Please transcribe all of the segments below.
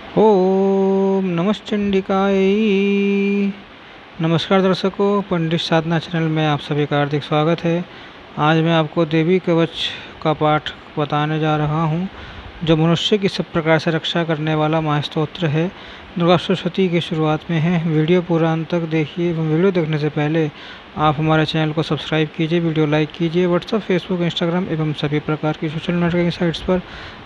ओम नमः चंडिकाय। नमस्कार दर्शकों, पंडित साधना चैनल में आप सभी का हार्दिक स्वागत है। आज मैं आपको देवी कवच का पाठ बताने जा रहा हूँ, जो मनुष्य की सब प्रकार से रक्षा करने वाला महास्तोत्र है। दुर्गा सरस्वती की शुरुआत में है। वीडियो पूरा अंत तक देखिए एवं वीडियो देखने से पहले आप हमारे चैनल को सब्सक्राइब कीजिए, वीडियो लाइक कीजिए। व्हाट्सएप, फेसबुक, इंस्टाग्राम एवं सभी प्रकार की सोशल नेटवर्किंग साइट्स पर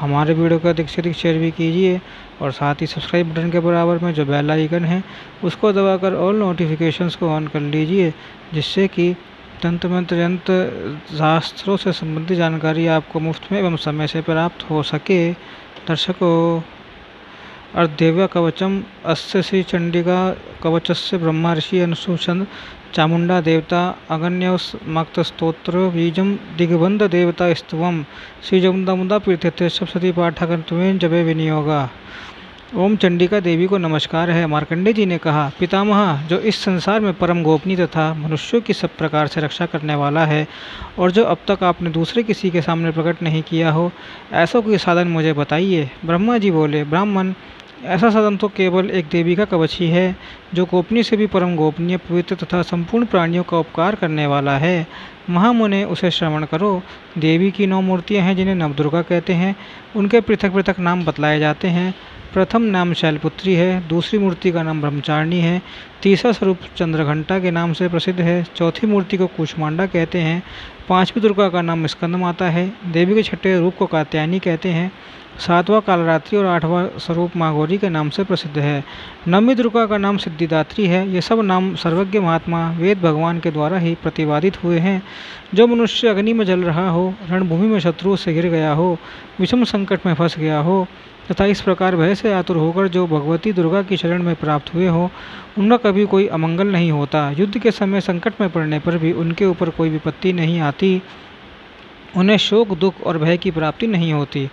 हमारे वीडियो को अधिक से अधिक शेयर भी कीजिए और साथ ही सब्सक्राइब बटन के बराबर में जो बेल आइकन है उसको दबाकर ऑल नोटिफिकेशंस को ऑन कर लीजिए, जिससे कि तंत्र मंत्र यंत्र शास्त्रों से संबंधित जानकारी आपको मुफ्त में एवं समय से प्राप्त हो सके। दर्शकों, अर्धदेव्या कवचम अस्य श्री चंडिका कवचस्य ब्रह्मा ऋषि अनुसूचन चामुंडा देवता अगण्यस्मक्तस्तोत्र बीजम दिग्बंध देवता स्तवम श्री जमुंदा पीठते सप्तशती पाठकत्वेन जपे विनियोगा। ओम चंडिका देवी को नमस्कार है। मार्कंडेय जी ने कहा, पितामह, जो इस संसार में परम गोपनीय तथा मनुष्यों की सब प्रकार से रक्षा करने वाला है और जो अब तक आपने दूसरे किसी के सामने प्रकट नहीं किया हो, ऐसा कोई साधन मुझे बताइए। ब्रह्मा जी बोले, ब्राह्मण, ऐसा साधन तो केवल एक देवी का कवच ही है, जो गोपनीय से भी परम गोपनीय, पवित्र तथा संपूर्ण प्राणियों का उपकार करने वाला है। महामुने, उसे श्रवण करो। देवी की 9 मूर्तियाँ हैं, जिन्हें नवदुर्गा कहते हैं। उनके पृथक पृथक नाम बतलाए जाते हैं। प्रथम नाम शैलपुत्री है, दूसरी मूर्ति का नाम ब्रह्मचारिणी है, तीसरा स्वरूप चंद्रघंटा के नाम से प्रसिद्ध है, चौथी मूर्ति को कूष्मांडा कहते हैं, पांचवी दुर्गा का नाम स्कंद माता है, देवी के छठे रूप को कात्यायनी कहते हैं, सातवां कालरात्रि और आठवां स्वरूप माँ गौरी के नाम से प्रसिद्ध है, नवमी दुर्गा का नाम सिद्धिदात्री है। ये सब नाम सर्वज्ञ महात्मा वेद भगवान के द्वारा ही प्रतिपादित हुए हैं। जो मनुष्य अग्नि में जल रहा हो, रणभूमि में शत्रुओं से घिर गया हो, विषम संकट में फंस गया हो तथा इस प्रकार भय से आतुर होकर जो भगवती दुर्गा की शरण में प्राप्त हुए हो, उनका कभी कोई अमंगल नहीं होता। युद्ध के समय संकट में पड़ने पर भी उनके ऊपर कोई विपत्ति नहीं आती। उन्हें शोक, दुख और भय की प्राप्ति नहीं होती।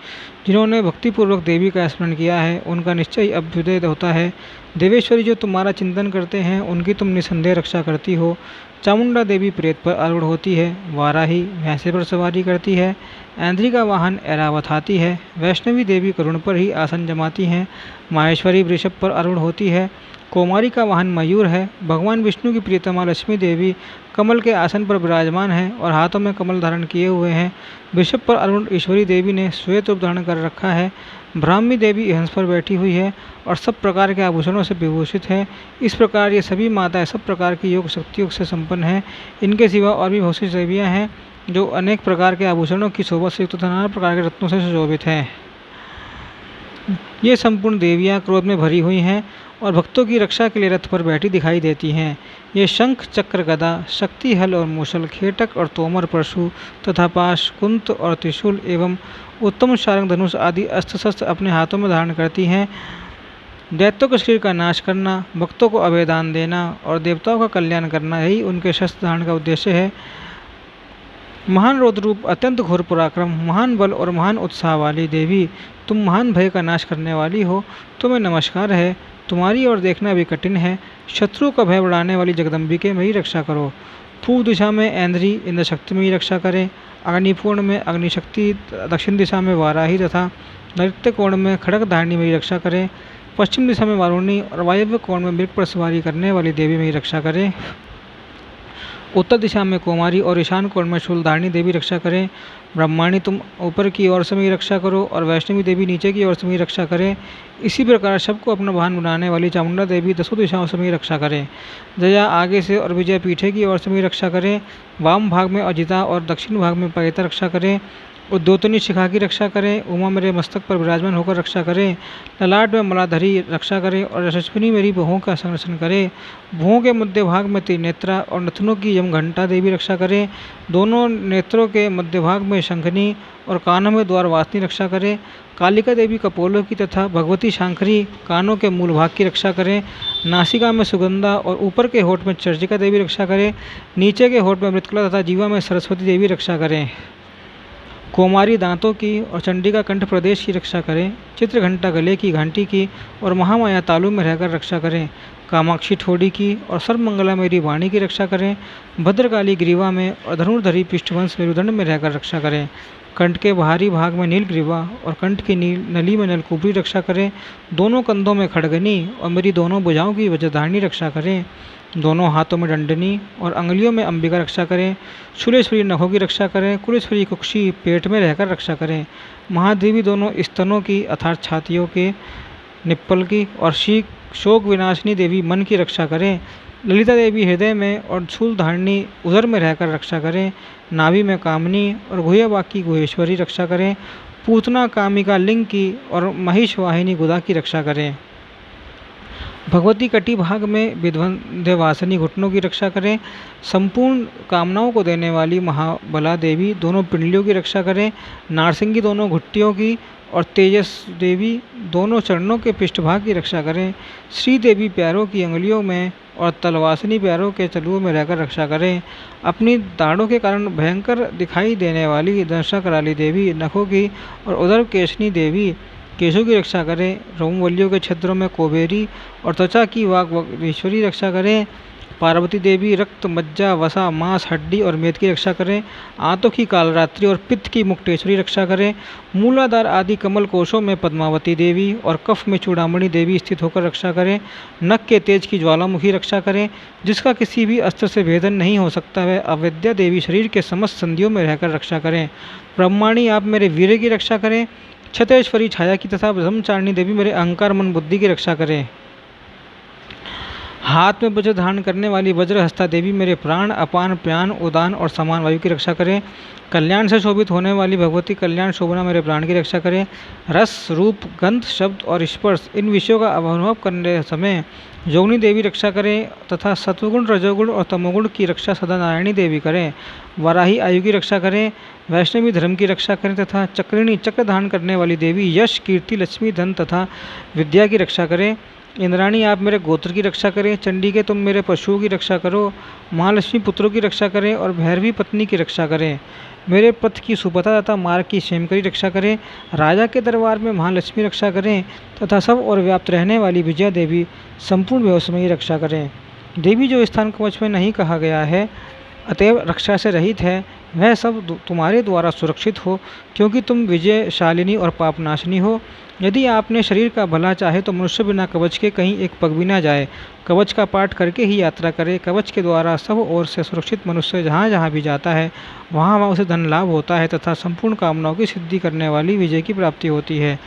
जिन्होंने भक्तिपूर्वक देवी का स्मरण किया है, उनका निश्चय अभ्युदय होता है। देवेश्वरी, जो तुम्हारा चिंतन करते हैं, उनकी तुम निसंदेह रक्षा करती हो। चामुंडा देवी प्रेत पर आरूढ़ होती है, वाराही भैंसे पर सवारी करती है, ऐन्द्री का वाहन ऐरावत हाथी है, वैष्णवी देवी करुण पर ही आसन जमाती हैं, माहेश्वरी वृषभ पर आरूढ़ होती है, कौमारी का वाहन मयूर है, भगवान विष्णु की प्रियतमा लक्ष्मी देवी कमल के आसन पर विराजमान है और हाथों में कमल धारण किए हुए हैं। वृषभ पर अरुण ईश्वरी देवी ने श्वेत रूप धारण कर रखा है। ब्राह्मी देवी हंस पर बैठी हुई है और सब प्रकार के आभूषणों से विभूषित है। इस प्रकार ये सभी माताएं सब प्रकार की योग शक्तियों से संपन्न हैं। इनके सिवा और भी बहुत सी देवियाँ हैं, जो अनेक प्रकार के आभूषणों की शोभा से युक्त तथा नाना प्रकार के रत्नों से सुशोभित हैं। ये संपूर्ण देवियाँ क्रोध में भरी हुई हैं और भक्तों की रक्षा के लिए रथ पर बैठी दिखाई देती हैं। ये शंख, चक्र, गदा, शक्ति, हल और मूसल, खेटक और तोमर, परशु तथा पाश, कुंत और त्रिशूल एवं उत्तम शारंग, धनुष आदि अस्त्र शस्त्र अपने हाथों में धारण करती हैं। दैत्यों के शरीर का नाश करना, भक्तों को अभयदान देना और देवताओं का कल्याण करना, यही उनके शस्त्र धारण का उद्देश्य है। महान रौद्र रूप, अत्यंत घोर पराक्रम, महान बल और महान उत्साह वाली देवी, तुम महान भय का नाश करने वाली हो। तुम्हें नमस्कार है। तुम्हारी ओर देखना भी कठिन है। शत्रु का भय बढ़ाने वाली जगदम्बिके मेरी रक्षा करो। पूर्व दिशा में ऐन्द्री इंद्र शक्ति मेरी रक्षा करें। अग्निपूर्ण में अग्निशक्ति, दक्षिण दिशा में वाराही तथा नैऋत्य कोण में खड़ग धारिणी मेरी रक्षा करें। पश्चिम दिशा में वारुणी और वायव्य कोण में मृग पर सवारी करने वाली देवी मेरी रक्षा करें। उत्तर दिशा में कुमारी और ईशान कोण में शूलधारिणी देवी रक्षा करें। ब्रह्माणी, तुम ऊपर की ओर से मेरी रक्षा करो और वैष्णवी देवी नीचे की ओर से मेरी रक्षा करें। इसी प्रकार सबको अपना वाहन बनाने वाली चामुंडा देवी दसों दिशाओं से मेरी रक्षा करें। जया आगे से और विजय पीछे की ओर से मेरी रक्षा करें। वाम भाग में अजिता और दक्षिण भाग में पयता रक्षा करें। उद्योतनी शिखा की रक्षा करें। उमा मेरे मस्तक पर विराजमान होकर रक्षा करें। ललाट में मलाधरी रक्षा करें और यशस्विनी मेरी भुवों का संरक्षण करें। भुवों के मध्य भाग में त्रिनेत्रा और नथनों की यमघंटा देवी रक्षा करें। दोनों नेत्रों के मध्य भाग में शंखनी और कानों में द्वारवासिनी रक्षा करें। कालिका देवी कपोलों की तथा भगवती शांकरी कानों के मूल भाग की रक्षा करें। नासिका में सुगंधा और ऊपर के होठ में चर्चिका देवी रक्षा करें। नीचे के होठ में मृतकला तथा जीवा में सरस्वती देवी रक्षा करें। कोमारी दांतों की और चंडिका कंठ प्रदेश की रक्षा करें। चित्रघंटा गले की घंटी की और महामाया तालु में रहकर रक्षा करें। कामाक्षी ठोड़ी की और सर्वमंगला मेरी वाणी की रक्षा करें। भद्रकाली ग्रीवा में और धनुर्धरी पृष्ठवंश मेरुदंड में रहकर रक्षा करें। कंठ के बाहरी भाग में नील ग्रीवा और कंठ की नली में नलकूबरी रक्षा करें। दोनों कंधों में खड़गनी और मेरी दोनों भुजाओं की वज्रधारिणी रक्षा करें। दोनों हाथों में दंडनी और अंगुलियों में अंबिका रक्षा करें। शूलेश्वरी नखों की रक्षा करें। कुलेश्वरी कुक्षी पेट में रहकर रक्षा करें। महादेवी दोनों स्तनों की अर्थात छातियों के निप्पल की और शोक विनाशिनी देवी मन की रक्षा करें। ललिता देवी हृदय में और शूलधारिणी उदर में रहकर रक्षा करें। नाभि में कामनी और गुह्यवाक की गुहेश्वरी रक्षा करें। पूतना कामिका लिंग की और महिष वाहिनी गुदा की रक्षा करें। भगवती कटी भाग में विध्वंध्यवासिनी घुटनों की रक्षा करें। संपूर्ण कामनाओं को देने वाली महाबला देवी दोनों पिंडलियों की रक्षा करें। नारसिंगी दोनों घुट्टियों की और तेजस देवी दोनों चरणों के पृष्ठभाग की रक्षा करें। श्री देवी पैरों की अंगुलियों में और तलवासिनी पैरों के तलुओं में रहकर रक्षा करें। अपनी दाढ़ों के कारण भयंकर दिखाई देने वाली दंशा कराली देवी नखों की और उदर केशनी देवी केशों की रक्षा करें। रोमवल्लियों के क्षेत्रों में कोबेरी और त्वचा की वागीश्वरी रक्षा करें। पार्वती देवी रक्त मज्जा वसा मांस हड्डी और मेद की रक्षा करें। आंतों की कालरात्रि और पित्त की मुक्तेश्वरी रक्षा करें। मूलाधार आदि कमल कोशों में पद्मावती देवी और कफ में चूड़ामणि देवी स्थित होकर रक्षा करें। नख के तेज की ज्वालामुखी रक्षा करें। जिसका किसी भी अस्त्र से भेदन नहीं हो सकता वह अविद्या देवी शरीर के समस्त संधियों में रहकर रक्षा करें। ब्रह्माणी आप मेरे वीर्य की रक्षा करें। छतेश्वरी छाया की तथा ब्रह्मचारिणी देवी मेरे अहंकार मन बुद्धि की रक्षा करें। हाथ में वज्र धारण करने वाली वज्रहस्ता देवी मेरे प्राण अपान प्यान उदान और समान वायु की रक्षा करें। कल्याण से शोभित होने वाली भगवती कल्याण शोभना मेरे प्राण की रक्षा करें। रस रूप गंध शब्द और स्पर्श इन विषयों का अनुभव करने समय योगिनी देवी रक्षा करें तथा सत्वगुण रजोगुण और तमोगुण की रक्षा सदा नारायणी देवी करें। वाराही आयु की रक्षा करें। वैष्णवी धर्म की रक्षा करें तथा चक्रिणी चक्र धारण करने वाली देवी यश कीर्ति लक्ष्मी धन तथा विद्या की रक्षा करें। इंद्राणी आप मेरे गोत्र की रक्षा करें। चंडिके तुम मेरे पशुओं की रक्षा करो। महालक्ष्मी पुत्रों की रक्षा करें और भैरवी पत्नी की रक्षा करें। मेरे पथ की सुपथा तथा मार्ग की क्षेमकरी रक्षा करें। राजा के दरबार में महालक्ष्मी रक्षा करें तथा सब और व्याप्त रहने वाली विजया देवी संपूर्ण व्यवसाय रक्षा करें। देवी जो स्थान कवच में नहीं कहा गया है अतएव रक्षा से रहित है वह सब तुम्हारे द्वारा सुरक्षित हो क्योंकि तुम विजयशालिनी और पापनाशिनी हो। यदि आपने शरीर का भला चाहे तो मनुष्य बिना कवच के कहीं एक पग भी ना जाए। कवच का पाठ करके ही यात्रा करे। कवच के द्वारा सब ओर से सुरक्षित मनुष्य जहाँ जहाँ भी जाता है वहाँ वहाँ उसे धन लाभ होता है तथा संपूर्ण कामनाओं की सिद्धि करने वाली विजय की प्राप्ति होती है।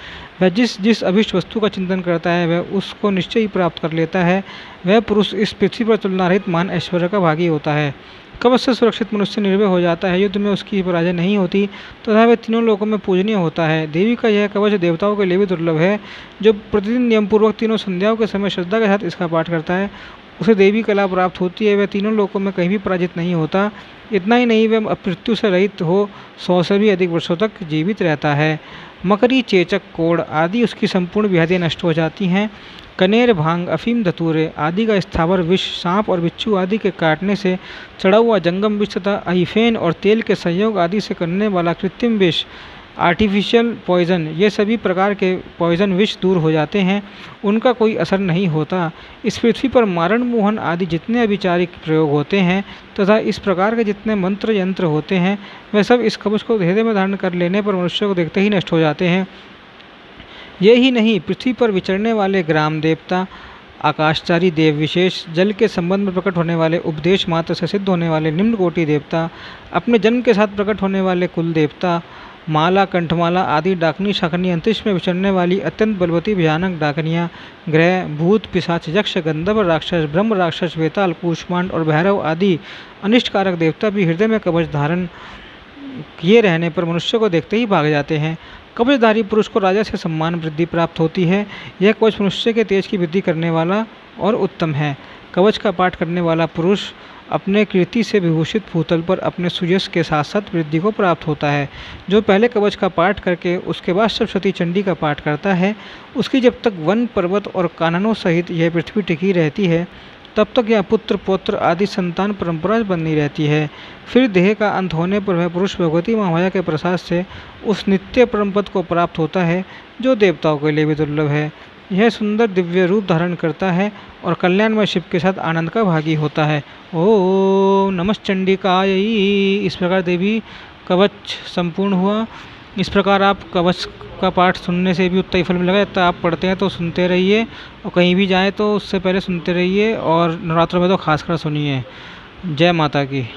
वह जिस जिस अभिष्ट वस्तु का चिंतन करता है वह उसको निश्चय ही प्राप्त कर लेता है। वह पुरुष इस पृथ्वी पर तुलना रहित मान ऐश्वर्य का भागी होता है। कवच से सुरक्षित मनुष्य निर्भय हो जाता है। युद्ध में उसकी पराजय नहीं होती तथा वह तीनों लोकों में पूजनीय होता है। देवी का यह कवच देवताओं के लिए भी दुर्लभ है। जो प्रतिदिन नियमपूर्वक तीनों संध्याओं के समय श्रद्धा के साथ इसका पाठ करता है उसे देवी कला प्राप्त होती है। वह तीनों लोकों में कहीं भी पराजित नहीं होता। इतना ही नहीं वह मृत्यु से रहित हो 100 से भी अधिक वर्षों तक जीवित रहता है। मकरी चेचक कोड़ आदि उसकी संपूर्ण व्याधियाँ नष्ट हो जाती हैं। कनेर भांग अफीम धतूरे आदि का स्थावर विष सांप और बिच्छू आदि के काटने से चढ़ा हुआ जंगम विष तथा अहिफेन और तेल के संयोग आदि से करने वाला कृत्रिम विष आर्टिफिशियल पॉइजन ये सभी प्रकार के पॉइजन विष दूर हो जाते हैं। उनका कोई असर नहीं होता। इस पृथ्वी पर मारण मोहन आदि जितने अभिचारिक प्रयोग होते हैं तथा इस प्रकार के जितने मंत्र यंत्र होते हैं वह सब इस कवच को हृदय में धारण कर लेने पर मनुष्य को देखते ही नष्ट हो जाते हैं। ये ही नहीं पृथ्वी पर विचरने वाले ग्राम देवता आकाशचारी देव विशेष जल के संबंध में प्रकट होने वाले उपदेश मात्र से सिद्ध होने वाले निम्न कोटि देवता अपने जन्म के साथ प्रकट होने वाले कुल देवता माला कंठमाला आदि डाकनी शाकनी अंतरिक्ष में विचरने वाली अत्यंत बलवती भयानक डाकनियाँ ग्रह भूत पिशाच यक्ष गंधर्व राक्षस ब्रह्म राक्षस वेताल कूष्मांड और भैरव आदि अनिष्टकारक देवता भी हृदय में कवच धारण किए रहने पर मनुष्य को देखते ही भाग जाते हैं। कवचधारी पुरुष को राजा से सम्मान वृद्धि प्राप्त होती है। यह कवच मनुष्य के तेज की वृद्धि करने वाला और उत्तम है। कवच का पाठ करने वाला पुरुष अपने कीर्ति से विभूषित भूतल पर अपने सुयश के साथ साथ वृद्धि को प्राप्त होता है। जो पहले कवच का पाठ करके उसके बाद सप्तशती चंडी का पाठ करता है उसकी जब तक वन पर्वत और काननों सहित यह पृथ्वी टिकी रहती है तब तक यह पुत्र पौत्र आदि संतान परंपरा बनी रहती है। फिर देह का अंत होने पर वह पुरुष भगवती महामाया के प्रसाद से उस नित्य परम पद को प्राप्त होता है जो देवताओं के लिए भी दुर्लभ है। यह सुंदर दिव्य रूप धारण करता है और कल्याणमय शिव के साथ आनंद का भागी होता है। ओम नमः चंडिकायै। इस प्रकार देवी कवच संपूर्ण हुआ। इस प्रकार आप कवच का पाठ सुनने से भी उतना ही फल मिलेगा जितना आप पढ़ते हैं, तो सुनते रहिए और कहीं भी जाएं तो उससे पहले सुनते रहिए और नवरात्रों में तो खासकर सुनिए। जय माता की।